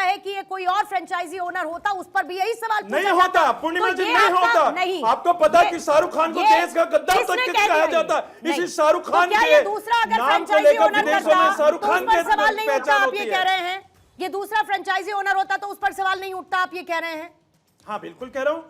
है कि ये कोई और फ्रेंचाइजी ओनर होता उस पर भी यही सवाल पूछा नहीं होता, पूर्णिमा जी नहीं होता। नहीं, आपको पता कि शाहरुख खान को देश का गद्दार तक कहा जाता है, इसी शाहरुख खान के दूसरा अगर नाम को फ्रेंचाइजी लेकर ओनर विदेशों में शाहरुख खान के सवाल नहीं उठता, पहचान आप होती ये है। कह रहे हैं ये दूसरा फ्रेंचाइजी ओनर होता तो उस पर सवाल नहीं उठता, आप ये कह रहे हैं? हाँ बिल्कुल कह रहा हूं,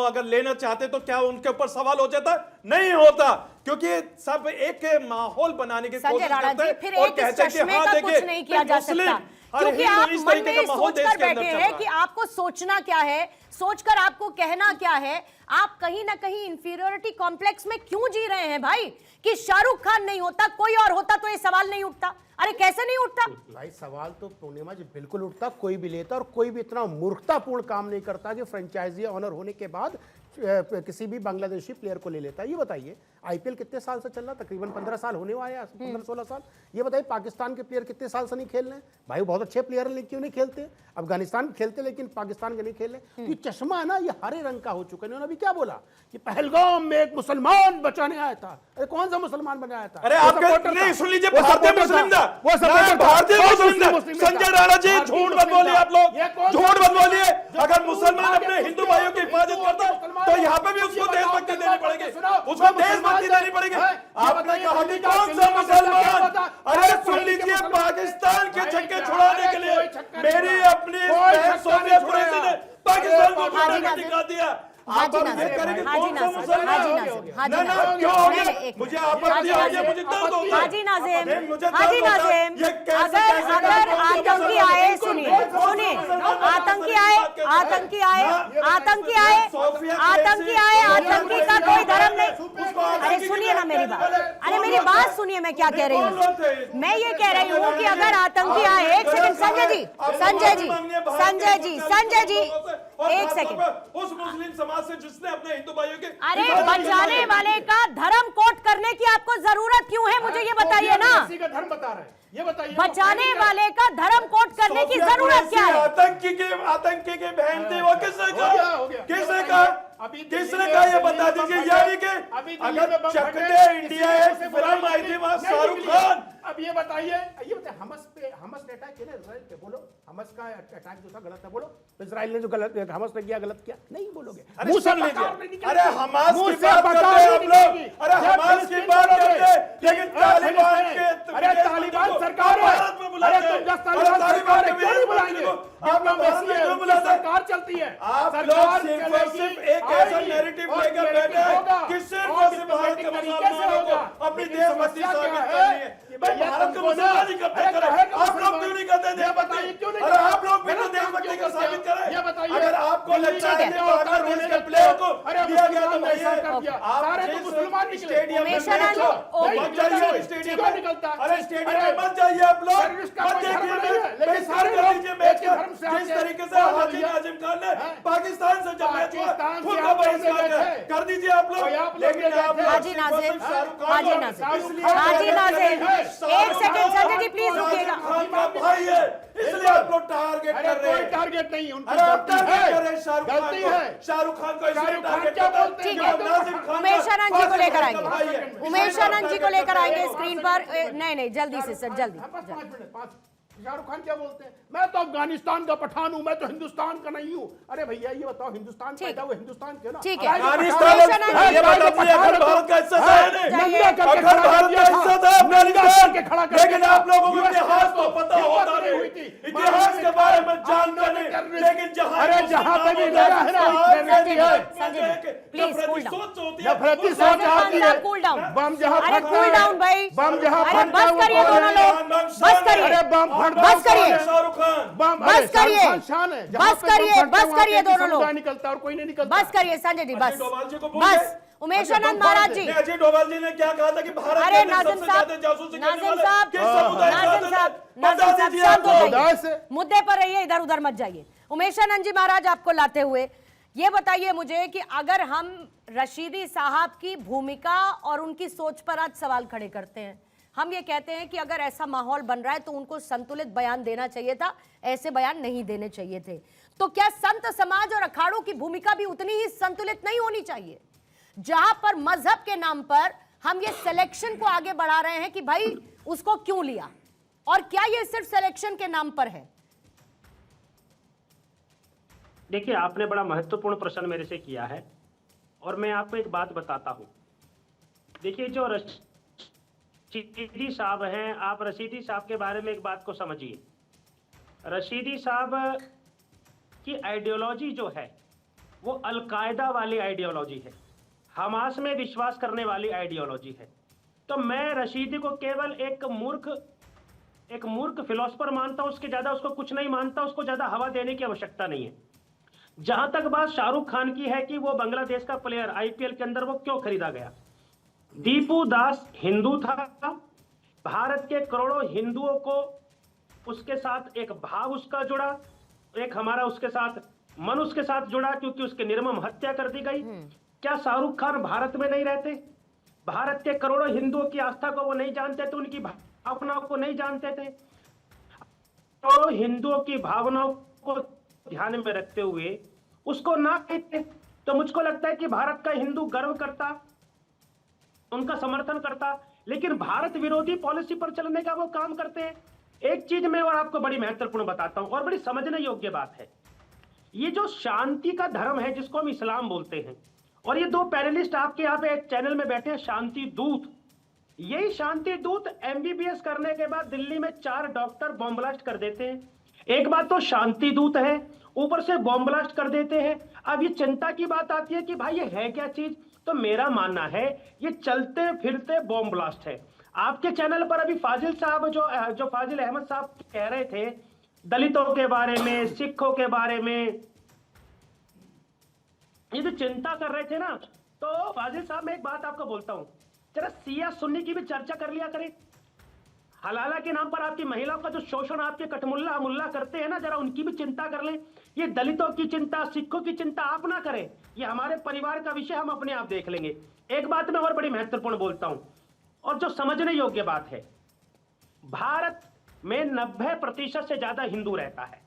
अगर लेना चाहते तो क्या उनके ऊपर सवाल हो जाता? नहीं होता, क्योंकि सब एक माहौल बनाने की कोशिश करते हैं फिर और एक कहते हैं कि चश्मे का कुछ नहीं किया जा सकता, क्योंकि आप मन में सोचकर बैठे हैं कि आपको सोचना क्या है, सोचकर आपको कहना क्या है। आप कहीं ना कहीं इंफीरियरिटी कॉम्प्लेक्स में क्यों जी रहे हैं भाई कि शाहरुख खान नहीं होता कोई और होता तो ये सवाल नहीं उठता? अरे कैसे नहीं उठता भाई? सवाल तो पूर्णिमा जी बिल्कुल उठता, कोई भी लेता और कोई भी इतना मूर्खतापूर्ण काम नहीं करता कि फ्रेंचाइजी ऑनर होने के बाद किसी भी बांग्लादेशी प्लेयर को ले लेता है। ये बताइए आईपीएल कितने साल से चल रहा? तकरीबन 15 साल होने वाले हैं, 15-16 साल। ये बताइए पाकिस्तान के प्लेयर कितने साल से नहीं खेल रहे हैं? भाई बहुत अच्छे प्लेयर हैं, क्यों नहीं खेलते? अफगानिस्तान में खेलते लेकिन पाकिस्तान के नहीं खेल रहे। ये चश्मा है ना, ये हरे रंग का हो चुका है। इन्होंने अभी क्या बोला कि पहलगाम में एक मुसलमान बचाने आया था। अरे कौन सा मुसलमान बनाया था? अरे आपके नहीं सुन लीजिए, भारतीय मुस्लिम था, भारतीय मुस्लिम था। संजय राणा जी झूठ मत बोलिए, आप लोग झूठ मत बोलिए। अगर मुसलमान अपने हिंदू भाइयों की हिफाजत करता तो यहाँ पे भी उसको देशभक्ति देनी पड़ेगी, उसको देशभक्ति देनी पड़ेगी। आपने कहा कि कौन सा मुसलमान? अरे सुन लीजिए, पाकिस्तान के छक्के छुड़ाने के लिए मेरी अपनी बहन सोनिया कुरैशी ने पाकिस्तान को दिखा दिया। आप ये करेंगे कौन सा मुसलमान? ना क्यों हो गया? मुझे आपत्ति आ गई, मुझे दर्द होगा। हाजी नाज़िम, अगर आतंकी आए, सुनिए आतंकी का कोई धर्म नहीं। अरे सुनिए ना मेरी बात, अरे मेरी बात सुनिए, मैं क्या कह रही हूँ। मैं ये कह रही हूँ कि अगर आतंकी आए, एक सेकंड संजय जी एक सेकंड, उस मुस्लिम समाज से जिसने अपने हिंदू भाइयों के अरे बचाने वाले का धर्म कोट करने की आपको जरूरत क्यों है? मुझे ये बताइए ना, धर्म बता रहे हैं, ये बताइए। बचाने वाले का धर्म कोट करने की जरूरत क्या है? आतंकी के बहन थी वो किसने कहा ये बता दीजिए। यानी कि अगर चकते इंडिया एक फिल्म आई थी वहां शाहरुख खान। अब ये बताइए हमस ने अटैक किया इजराइल पे, बोलो हमस का अटैक जो था गलत है, बोलो इजराइल ने जो गलत हमस ने किया गलत किया, नहीं बोलोगे? अरे हमास की बात करते हैं आप लोग, अरे हमास की बात करते हैं, लेकिन तालिबान के तालिबान सरकार है, अरे तुम जब तालिबान सरकार है क्यों नहीं बुलाएंगे? आप लोग सरकार चलती है, आप लोग सिर्फ एक ऐसा नैरेटिव लेकर बैठे हैं कि सिर्फ भारत का मुसलमानों को अपनी देशभक्ति साबित करनी है। भारत को मुसलमान ही करते हैं, आप लोग क्यों नहीं करते? बताइए क्यों नहीं? अरे आप लोग भी तो देशभक्ति का साबित करें। ये बताइए, अगर आपको लगता है कि बांग्लादेश के प्लेयर को दिया गया तो नहीं है, सारे तो मुसलमान निकले। स्टेडियम में मत जाइए, स्टेडियम में निकलता, अरे स्टेडियम में मत जाइए आप लोग, मत देखिए, सारे लीजिए मैच का। जिस तरीके से हाजी नाजिम खान ने पाकिस्तान से जब मैच हुआ खुद का बहिष्कार कर दीजिए आप लोग। लेकिन हाजी नाज़िम एक सेकंड संजय जी प्लीज रुकिएगा। भाई है इसलिए आप लोग टारगेट कर रहे हैं। टारगेट नहीं, उनकी गलती है। शाहरुख खान को इसलिए टारगेट क्या करते बोलते हैं? उमेश आनंद जी को लेकर आएंगे, उमेश आनंद जी को लेकर आएंगे स्क्रीन पर। नहीं जल्दी से सर, जल्दी। 5 मिनट। शाहरुख खान क्या बोलते हैं? मैं तो अफगानिस्तान का पठान हूं, मैं तो हिंदुस्तान का नहीं हूं। अरे भैया ये बताओ, हिंदुस्तान पैदा हुआ हिंदुस्तान के ना? ठीक है, अफगानिस्तान ये बता दीजिए, अगर भारत का हिस्सा था अगर भारत का हिस्सा था अफगानिस्तान, लेकिन आप लोगों को इतिहास को पता होता नहीं, इतिहास के बारे में जानते नहीं। लेकिन जहां पे भी लड़ा है ना, please cool down, cool down, bomb जहां अरे कूल डाउन भाई, बम जहां बस करिए दोनों लोग, बस करिए, बस करिए, शाहरुख खान बस करिए, बस करिए दोनों लोग, निकलता और कोई नहीं निकलता। बस करिए संजय जी, बस डोभाल जी को बस। उमेश आनंद महाराज जी, अजय डोभाल जी ने क्या कहा था कि भारत अरे के नाज़िम सबसे ज्यादा जासूसी करने नाज़िम वाले साहब, किस समुदाय के नाज़िम साथ साहब, है? बता दीजिए शांत हो आपको। जाइए, मुद्दे पर रहिए, इधर उधर मत जाइए। उमेश आनंद जी महाराज आपको लाते हुए ये बताइए मुझे कि अगर हम रशीदी साहब की भूमिका और उनकी सोच पर आज सवाल खड़े करते हैं, हम ये कहते हैं कि अगर ऐसा माहौल बन रहा है तो उनको संतुलित बयान देना चाहिए था, ऐसे बयान नहीं देने चाहिए थे। तो क्या संत समाज और अखाड़ों की भूमिका भी उतनी ही संतुलित नहीं होनी चाहिए? जहां पर मजहब के नाम पर हम ये सिलेक्शन को आगे बढ़ा रहे हैं कि भाई उसको क्यों लिया, और क्या ये सिर्फ सिलेक्शन के नाम पर है? देखिए, आपने बड़ा महत्वपूर्ण प्रश्न मेरे से किया है और मैं आपको एक बात बताता हूं। देखिए, जो रशीदी साहब हैं, आप रशीदी साहब के बारे में एक बात को समझिए। रशीदी साहब की आइडियोलॉजी जो है वो अलकायदा वाली आइडियोलॉजी है, हमास में विश्वास करने वाली आइडियोलॉजी है। तो मैं रशीदी को केवल एक मूर्ख फिलोसफर मानता हूं, उसके ज्यादा उसको कुछ नहीं मानता, उसको ज्यादा हवा देने की आवश्यकता नहीं है। जहां तक बात शाहरुख खान की है कि वो बांग्लादेश का प्लेयर आईपीएल के अंदर वो क्यों खरीदा गया, दीपू दास हिंदू था, भारत के करोड़ों हिंदुओं को उसके साथ एक भाव उसका जुड़ा, एक हमारा उसके साथ मन उसके साथ जुड़ा, क्योंकि उसकी निर्मम हत्या कर दी गई। क्या शाहरुख खान भारत में नहीं रहते? भारत के करोड़ों हिंदुओं की आस्था को वो नहीं जानते थे, उनकी भावनाओं को नहीं जानते थे। करोड़ों हिंदुओं की भावनाओं को ध्यान में रखते हुए उसको ना कहते तो मुझको लगता है कि भारत का हिंदू गर्व करता, उनका समर्थन करता। लेकिन भारत विरोधी पॉलिसी पर चलने का वो काम करते हैं। एक चीज मैं और आपको बड़ी महत्वपूर्ण बताता हूं और बड़ी समझने योग्य बात है। ये जो शांति का धर्म है जिसको हम इस्लाम बोलते हैं, और ये दो पैनलिस्ट आपके यहाँ पे एक चैनल में बैठे हैं, शांति दूत, यही शांति दूत एमबीबीएस करने के बाद दिल्ली में 4 डॉक्टर बॉम्ब ब्लास्ट कर देते हैं। एक बात तो शांति दूत है, ऊपर से बॉम्ब ब्लास्ट कर देते हैं। अब ये चिंता की बात आती है कि भाई ये है क्या चीज, तो मेरा मानना है ये चलते फिरते बॉम्ब ब्लास्ट है। आपके चैनल पर अभी फाजिल साहब जो फाजिल अहमद साहब कह रहे थे दलितों के बारे में, सिखों के बारे में, ये जो चिंता कर रहे थे ना, तो फाजिल साहब मैं एक बात आपको बोलता हूं, जरा सिया सुन्नी की भी चर्चा कर लिया करें। हलाला के नाम पर आपकी महिलाओं का जो शोषण आपके कटमुल्ला मुल्ला करते हैं ना, जरा उनकी भी चिंता कर लें। ये दलितों की चिंता, सिखों की चिंता आप ना करें, ये हमारे परिवार का विषय, हम अपने आप देख लेंगे। एक बात मैं और बड़ी महत्वपूर्ण बोलता हूं और जो समझने योग्य बात है, भारत में 90% से ज्यादा हिंदू रहता है।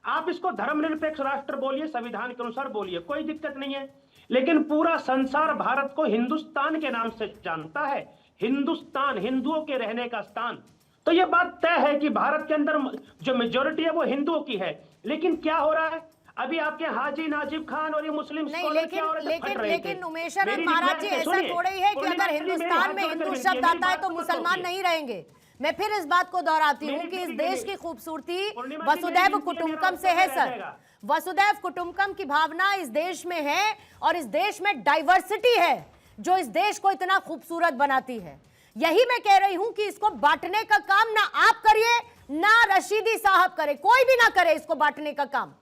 आप इसको धर्मनिरपेक्ष राष्ट्र बोलिए, संविधान के अनुसार बोलिए, कोई दिक्कत नहीं है। लेकिन पूरा संसार भारत को हिंदुस्तान के नाम से जानता है, हिंदुस्तान हिंदुओं के रहने का स्थान। तो यह बात तय है कि भारत के अंदर जो मेजोरिटी है वो हिंदुओं की है। लेकिन क्या हो रहा है, अभी आपके हाजी नाजिब खान और ये मुस्लिम नहीं, लेकिन उमेशानंद महाराज जी, ऐसा थोड़ा ही है कि अगर हिंदुस्तान में हिंदू शब्द आता है तो मुसलमान नहीं रहेंगे। मैं फिर इस बात को दोहराती हूँ कि इस देश की खूबसूरती वसुदैव कुटुंबकम से है सर। वसुदैव कुटुंबकम की भावना इस देश में है और इस देश में डाइवर्सिटी है जो इस देश को इतना खूबसूरत बनाती है। यही मैं कह रही हूं कि इसको बांटने का काम ना आप करिए ना रशीदी साहब करे, कोई भी ना करे इसको बांटने का काम,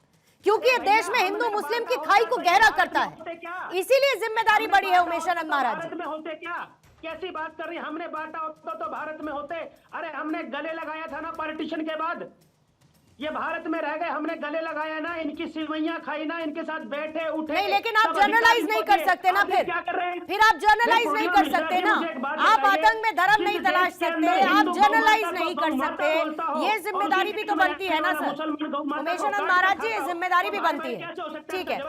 क्योंकि ये देश में हिंदू मुस्लिम की खाई को गहरा करता है। इसीलिए जिम्मेदारी बड़ी है उमेशानंद महाराज जी। में होते क्या, कैसी बात कर रही है? हमने बांटा होता तो भारत में होते। अरे हमने गले लगाया था ना पार्टीशन के बाद, ये भारत में रह गए, हमने गले लगाया ना, इनकी सिलवैयां खाई ना, इनके साथ बैठे उठे। नहीं, लेकिन आप जर्नलाइज नहीं कर सकते ना, फिर क्या कर रहे हैं? फिर आप जर्नलाइज नहीं कर सकते ना, आप आतंक में धर्म नहीं तलाश सकते, आप जर्नलाइज नहीं कर सकते। ये जिम्मेदारी भी तो बनती है ना सर, उमेशानंद महाराज जी, ये जिम्मेदारी भी बनती है। ठीक है।